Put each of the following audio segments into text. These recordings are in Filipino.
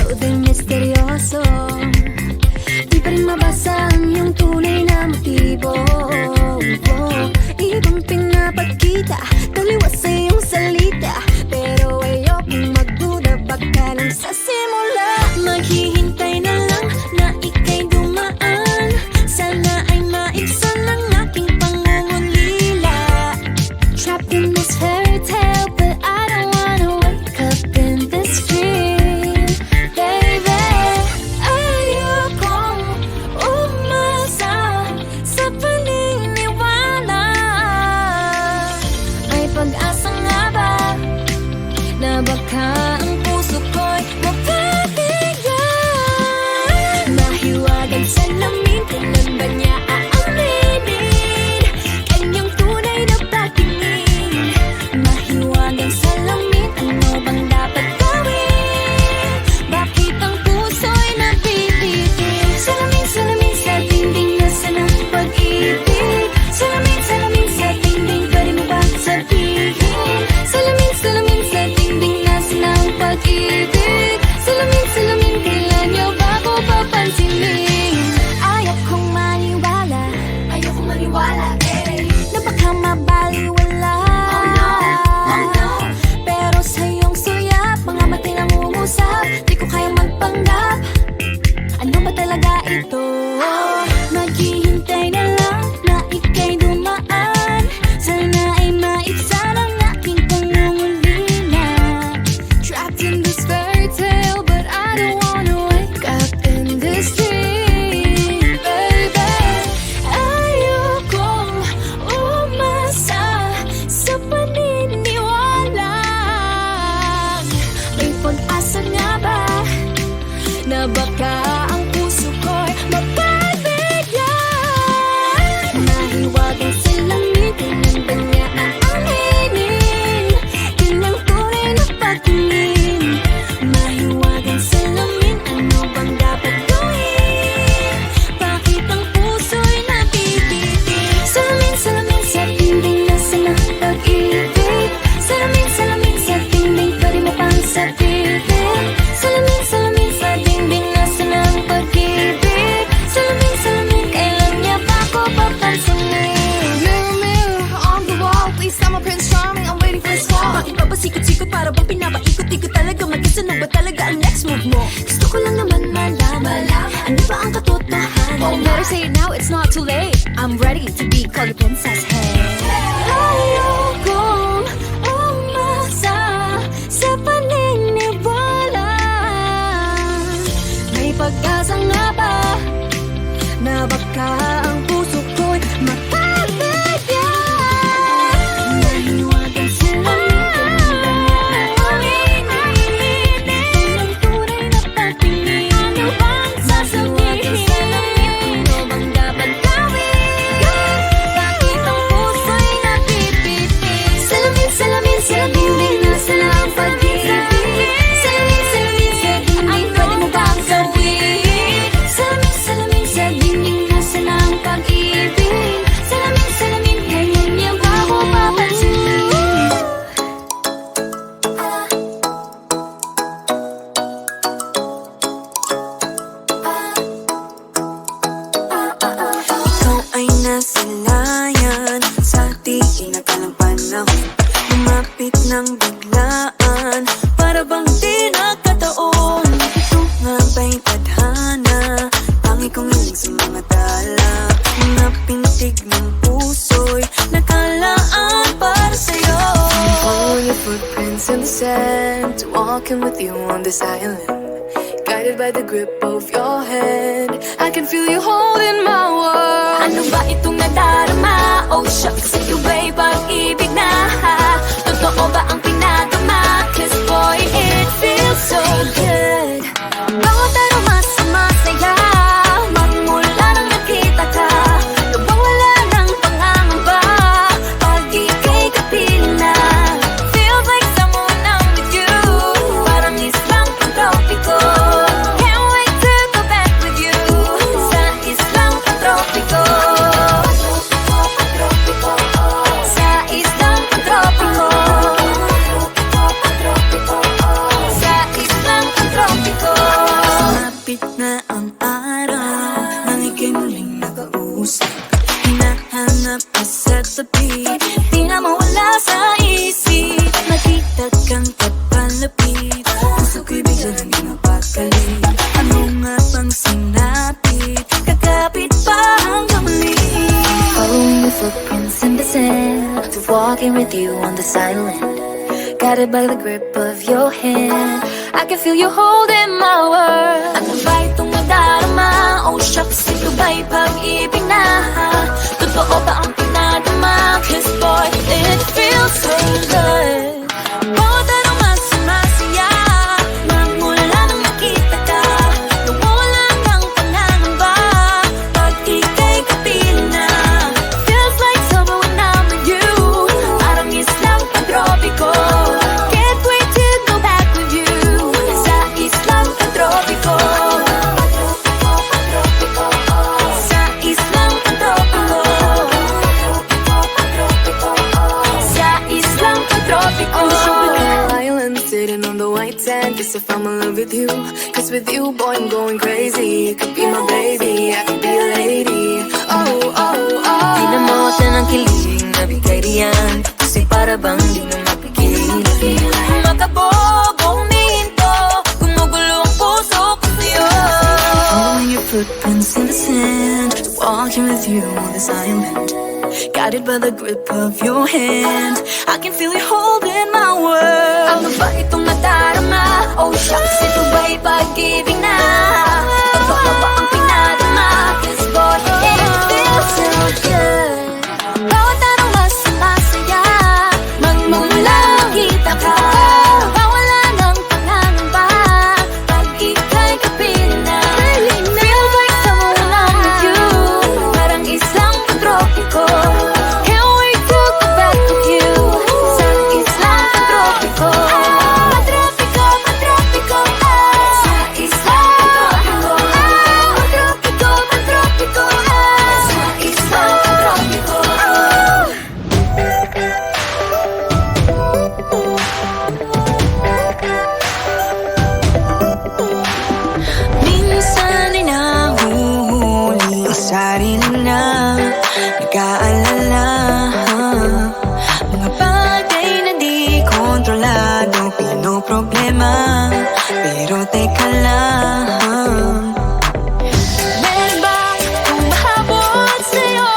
ikaw din misteryoso. Di pa rin mabasa ang iyong tunay na motibo. Ibang pinapakita, taliwas sa iyong salita, pero ayokong magduda, baka lang sa simula. Maghihintay na lang na ika'y dumaan, sana ay maibsan ang aking pangungulila. Trapped in this fairy tale, but I don't wanna wake up in this dream, baby. Ayokong umasa sa paniniwala. May pag-asa nga ba na baka ang puso ko'y mapabigyan? Mahiwagang salamin, kailan ba niya aaminin kanyang tunay na patingin? Mahiwagang salamin, ano bang dapat gawin? Bakit ang puso'y nabibitin? Salamin, salamin sa dingding, nasa ng pag-ibig. Salamin, salamin sa dingding, pwede mo ba sabihin? Salamin, salamin sa dingding, nasa ng pag-ibig. Salamin, salamin, kailan niyo ba ako papansinin? Ayokong maniwala, na baka mabaliwala. Pero sa iyong suyap, mga matay lang umusap, di ko kayang magpanggap. Ano ba talaga ito? Maghihintay na lang na ika'y dumaan, sana ay maibsan ang aking pangungulila. Trapped in this fairy tale, but I don't wanna wake up in this dream, baby. Ayokong umasa sa paniniwala. May pag-asa nga ba na baka ang puso ko'y mapabigyan? Mahiwagang salamin, kailan ba niya aaminin kanyang tunay na patingin? Mahiwagang salamin, ano bang dapat gawin? Bakit ang puso'y nabibitin? Salamin, salamin sa dingding, nasa ng pag-ibig. Salamin, salamin sa dingding, pwede mo pang sabihin? Salamin, salamin sa dingding, nasa ng pag-ibig. Salamin, salamin, kailan niya ba ako papansinin? Mirror, mirror on the wall, please tell my Prince Charming I'm waiting for his call. Bakit ba sikot-sikot, para bang pinapaikot-ikot talaga? Mag-isa na ba talaga ang next move mo? Gusto ko lang naman malaman, ano ba ang katotohanan? Oh, better say it now, it's not too late. I'm ready to be called a princess, hey. Ayokong umasa sa paniniwala. May pag-asa nga ba na baka ang puso ko'y mapabigyan? Mahiwagang salamin, kailan ba niya aaminin kanyang tunay na patingin? Ano bang sasabihin? Ano bang dapat gawin? Bakit ang puso'y nabibitin? Salamin, salamin sa dingding, nasa ng pag-ibig. Salamin, salamin sa dingding, pwede mo bang gawin? Salamin, salamin sa dingding, nasa ng pag-ibig. Salamin, salamin, kailan niya ba ako papansinin? Ikaw ay nasilayan sa di inakalang panahon. Lumapit ng biglaan, para bang di nagkataon. Ito nga ba'y tadhana, tangi kong hiling sa mga tala. Mga pintig ng puso'y nakalaan para sa'yo. Following your footprints in the sand, walking with you on this island, guided by the grip of your hand. I can feel you holding my world. Ano ba itong nadarama? Oh shucks, ikawa'y pag-ibig na. Totoo ba ang pinagama? 'Cause boy, it feels so good. Bawat aroma sa masaya, magmula nang nakita ka. Lubang wala ng pangangamba, pag ika'y kapiling na. Feels like someone I'm with you, parang islang pang-tropiko. Can't wait to go back with you, sa islang pang-tropiko. hanap ka sa tabi, di na mawala sa isip. Nakita kang kapalapit, puso ko'y bigla naging mapakali. Ano nga bang sinapit, kakapit pa hanggang muli. Following your footprints in the sand, to walking with you on this island, guided by the grip of your hand. I can feel you holding my world. Ano ba itong nadarama? Oh shucks, ito ba'y pag-ibig na? Totoo ba ang pinadama? 'Cause boy, it feels so good. Bawat anong masaya, magmula nang nakita ka, nawawala ng pangangamba pag ika'y kapiling na. Feels like summer when I'm with you, parang islang pantropiko. Can't wait to go back with you sa islang pantropiko. Sa islang pantropiko. Sa islang pantropiko. Island sitting on the white sand. Guess if I'm in love with you, 'cause with you, boy, I'm going crazy. You could be my baby, I could be a lady. Oh, oh, oh. Di na mo siya ng kilig na bigay riyan, kasi para bang di na mapigil. Makabobo, humihinto, gumugulo ang puso ko sa'yo. Following your footprints in the sand, walking with you on this island, guided by the grip of your hand. I can feel you holding my world. Ano ba itong nadarama? Oh shucks, ito ba'y pag-ibig na? Totoo ba ang pinadama? 'Cause boy, it feels so good. Bawat anong masaya, magmula kita ka. Mawala ng pangangamba pag ika'y kapiling na. Feels like summer when I'm with you, parang islang pantropiko. Can't wait to go back with you sa islang pantropiko. Pantropiko, pantropiko, sa islang pantropiko. Pantropiko, pantropiko, sa islang pantropiko. Minsan ay nahuhuli ang sarili na nag-aalala. Mga bagay na di kontrolado, pinoproblema, pero teka lang. Meron bang humahabol sa'yo?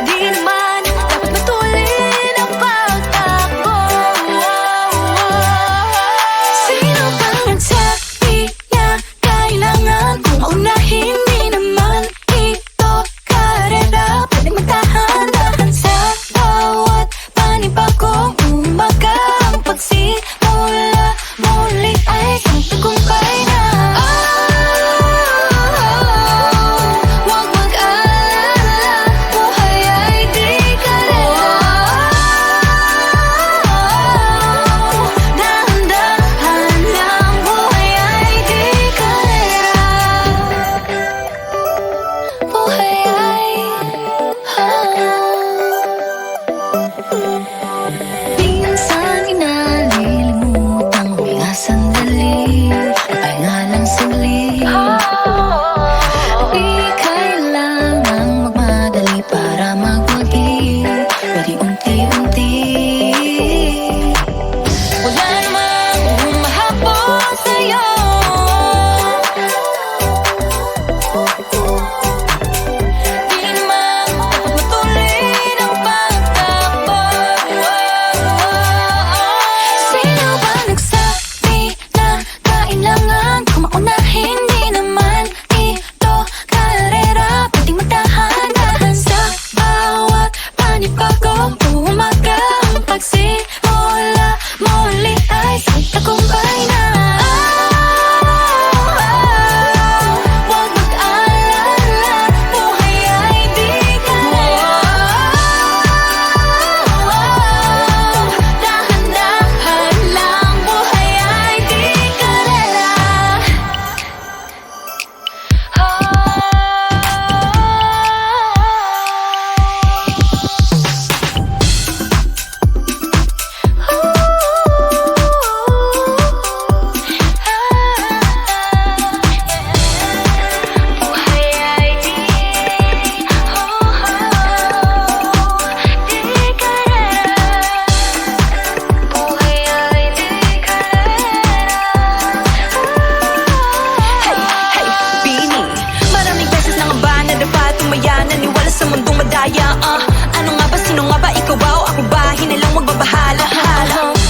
Di naman dapat matulin ang pagtakbo. Sino bang nagsabi na kailangan kong unahin? Di naman ito karera, pwede magtahan-tahan sa bawat panibagong umaga. Ang ligaya. Ano nga ba, sino nga ba, ikaw ba o ako ba? Hinalang magbabahala.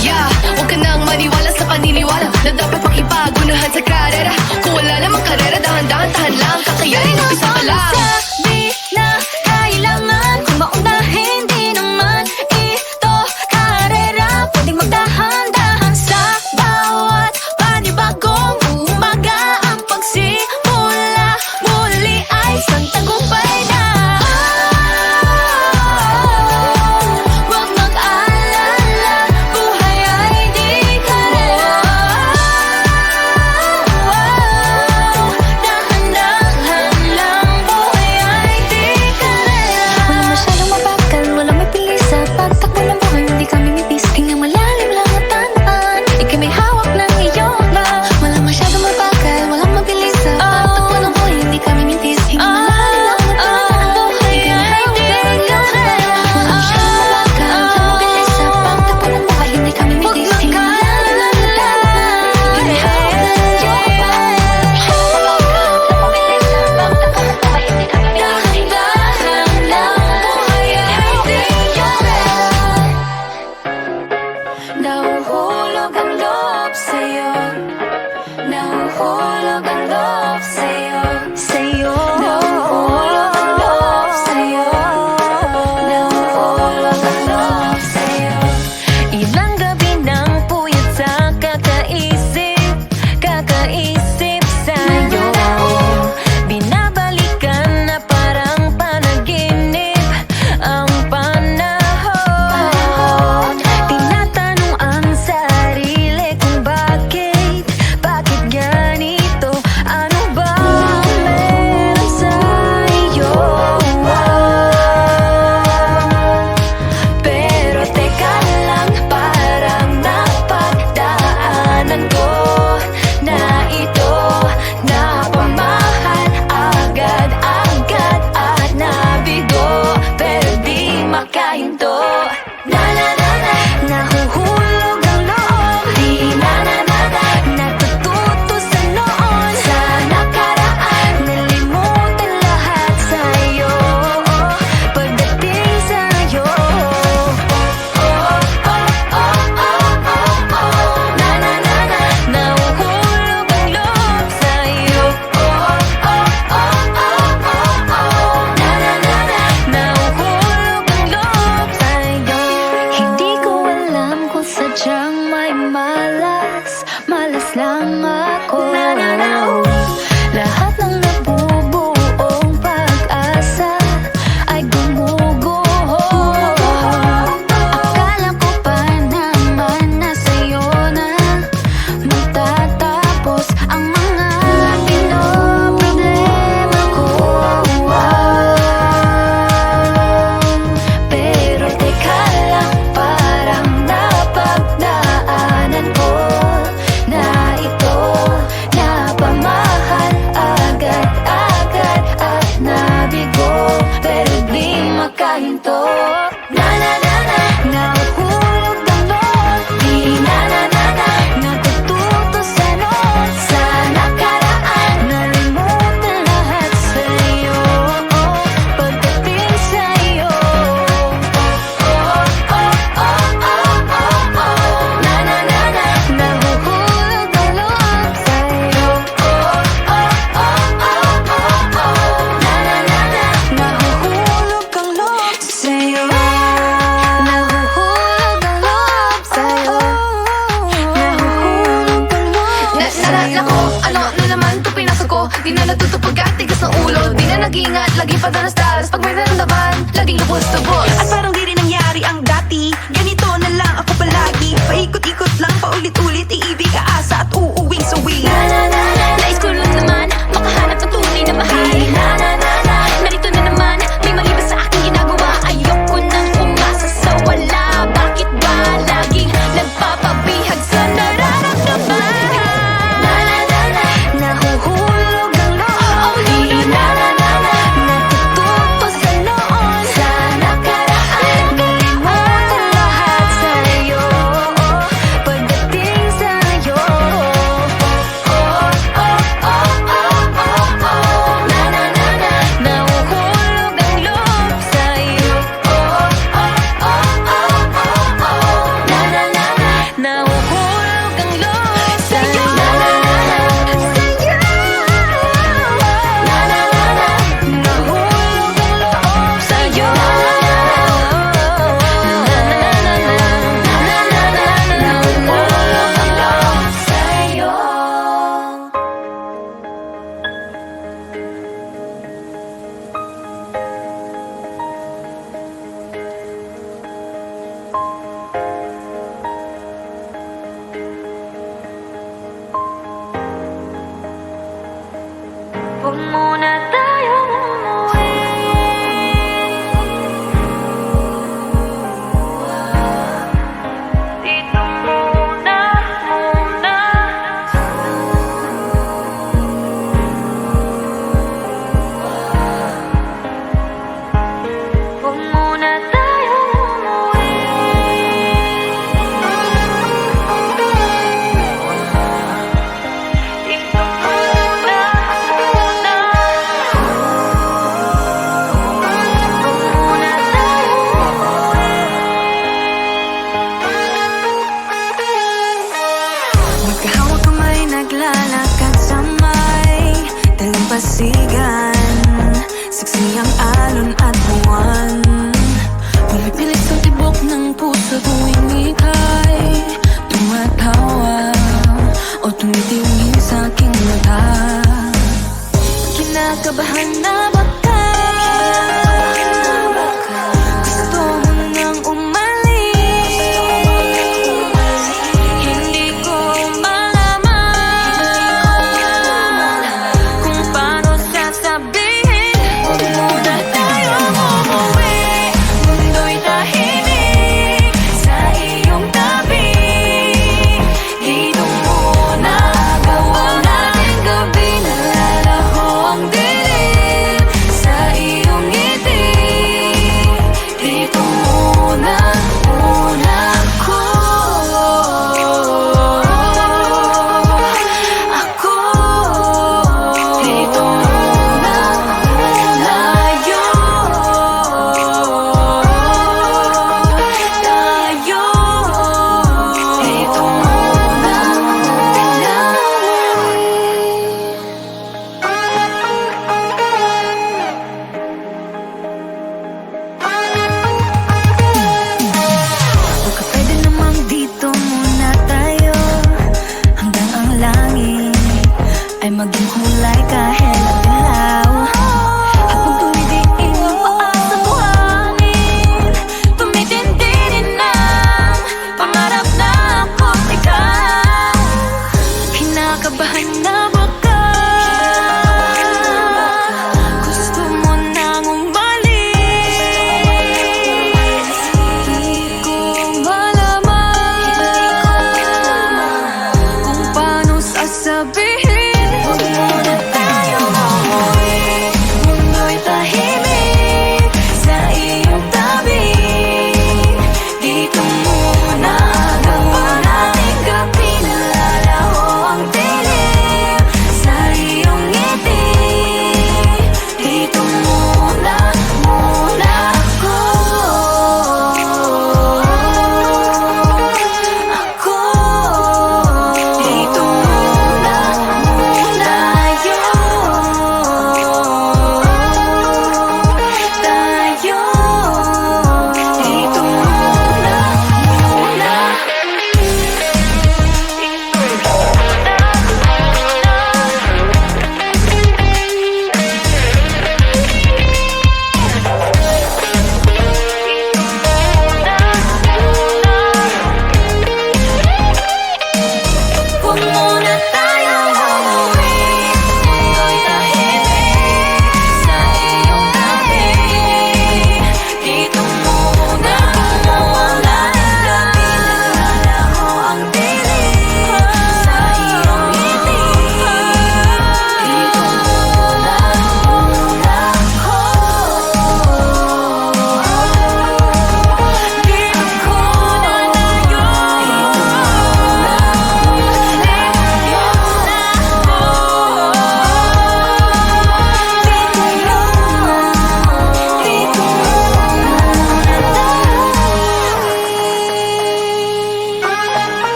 Yeah, huwag ka nang maniwala sa paniniwala na dapat makipagunahan sa karera. Kung wala namang karera, dahan-dahan, tahan lang, kakayanin umpisa pa lang. Sabi na kailangan kung maunahin, di naman ito karera. Pwedeng magdahan-dahan sa bawat panibagong umaga. Ang pagsimula muli ay isang tagumpay na. Huwag mag-alala, buhay ay di karera. Dahan-dahan lang, buhay ay di karera. Walang masyadong mabagal, walang may pilis sa pagtakbo ng buhay. Hindi kami nipis, hingang malalim lang at tandaan, ika'y may hawak ng iyong ba. Walang masyadong mabagal, walang mabilis sa pagtakbo ng buhay. Hindi kami nipis, hingang malalim lang at tandaan, ika'y may hawak ng iyong ba. Walang masyadong mabagal, walang mabilis sa pagtakbo ng buhay. Hindi kami nipis, hingang malalim lang at tandaan, ika'y may hawak ng iyong ba. Walang mabilis sa pagtakbo ng buhay. Hindi kami nipis, hingang malalim lang, buhay ay di karera. Nahuhulog ang loob sa'yo. Nahuhulog ang loob sa'yo. Nahuhulog ang loob sa'yo. Nahuhulog ang loob sa'yo. Ilang gabi ng puyat sa kakaisip sa'yo. Binabalikan na parang panaginip ang panahon. Tinatanong ang sarili kung bakit ganito? Ano ba ang meron sa'yo? Pero teka lang, parang napagdaanan ko na ito. Napamahal agad-agad at nabigo, pero di makahinto. Na-na-na-na, nahuhulog ang loob. Di na-na-na-na, natututo sa noon. Sa nakaraan, nalimutan lahat sa'yo. Pagdating sa'yo, na-na-na-na, nahuhulog ang loob sa'yo. Na-na-na-na, nahuhulog ang loob sa'yo. Hindi ko alam kung sadyang may malas lang ako. Lahat ng nabubuong pag-asa ay gumuguho. Akala ko pa naman na sa'yo na magtatapos ang mga pinoproblema ko. Pero teka lang, parang napagdaanan ko na ito. Napamahal agad-agad at nabigo, pero di makahinto. Na-na-na-na, nahuhulog ang loob. Di na-na-na-na, natututo sa noon. Sa nakaraan, nalimutan lahat sa'yo. Pagdating sa'yo, na-na-na-na, nahuhulog ang loob sa'yo. Na-na-na-na, nahuhulog ang loob sa'yo. Nahuhulog ang loob sa'yo. Nahuhulog ang loob Naalala ko, ano na naman ito pinasok ko. Di na natuto pagkatigas ng ulo. Di na nag-ingat, lagi pa danas-danas. Pag may naramdaman, laging lubos-lubos. At parang di rin nangyari ang dati. Ganito na lang ako palagi. Paikot-ikot lang, paulit-ulit. Iibig, aasa at uuwing sawi. Nais ko lang naman makahanap ng tunay na mahal. Narito na naman, may mali ba sa aking ginagawa? Ayoko nang umasa sa wala. Bakit ba laging nagpapabihag sa nararamdaman? Nahuhulog ang loob. Di na-na-na-na, natututo sa noon. Sa nakaraan, nalimutan lahat sa'yo. Pagdating sa'yo, Huwag muna tayong umuwi. Dito muna, muna. Huwag muna tayong umuwi. Dito muna, muna. Huwag muna tayong umuwi. Magkahawak kamay, naglalakad sa may dalampasigan. Siksi ang alon at buwan. Pinipilit sa tibok ng puso tuwing ika'y tumatawa o tumitiwing sa aking mata. Kinakabahan na ba